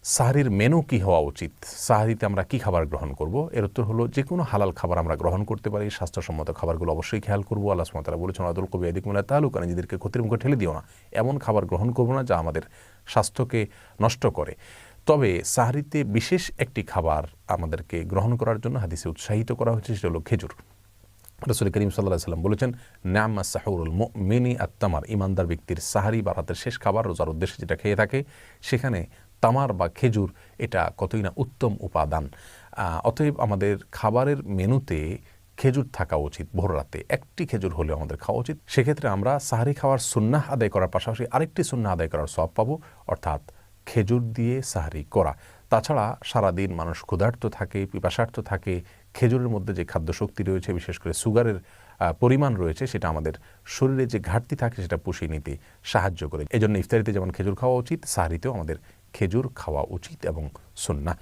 সাহরির menu কি হওয়া উচিত, সাহরিতে আমরা কি খাবার গ্রহণ করব? এর উত্তর হলো যে কোনো হালাল খাবার আমরা গ্রহণ করতে পারি। স্বাস্থ্যসম্মত খাবারগুলো অবশ্যই খেয়াল করবো। আল্লাহ সুবহানাহু ওয়া তাআলা বলেছেন আদুল কবি আদিকুমুল্লাহ তালুক, নিজেদেরকে ক্ষতির মুখে ঠেলে দিও না। এমন খাবার গ্রহণ করবো না যা আমাদের স্বাস্থ্যকে নষ্ট করে। তবে সাহরিতে বিশেষ একটি খাবার আমাদেরকে গ্রহণ করার জন্য হাদিসে উৎসাহিত করা হয়েছে, সেটা হলো খেজুর। রাসূল করিম সাল্লাল্লাহু আলাইহি ওয়াসাল্লাম বলেছেন নি'মাস সাহুরুল মুমিনি আত-তামার, ইমানদার ব্যক্তির সাহারি বা রাতের শেষ খাবার রোজার উদ্দেশ্যে যেটা খেয়ে থাকে সেখানে তামার বা খেজুর এটা কতই না উত্তম উপাদান। অতএব আমাদের খাবারের মেনুতে খেজুর থাকা উচিত। ভোর রাতে একটি খেজুর হলেও আমাদের খাওয়া উচিত। সেক্ষেত্রে আমরা সাহারি খাওয়ার সুন্নাহ আদায় করার পাশাপাশি আরেকটি সুন্নাহ আদায় করার সওয়াব পাবো, অর্থাৎ খেজুর দিয়ে সাহারি করা। তাছাড়া সারাদিন মানুষ ক্ষুধার্ত থাকে, পিপাসার্ত থাকে। খেজুরের মধ্যে যে খাদ্য শক্তি রয়েছে, বিশেষ করে সুগারের পরিমাণ রয়েছে, সেটা আমাদের শরীরে যে ঘাটতি থাকে সেটা পুষিয়ে নিতে সাহায্য করে। এজন্য ইফতারিতে যেমন খেজুর খাওয়া উচিত, সাহরিতেও আমাদের খেজুর খাওয়া উচিত এবং সুন্নাহ।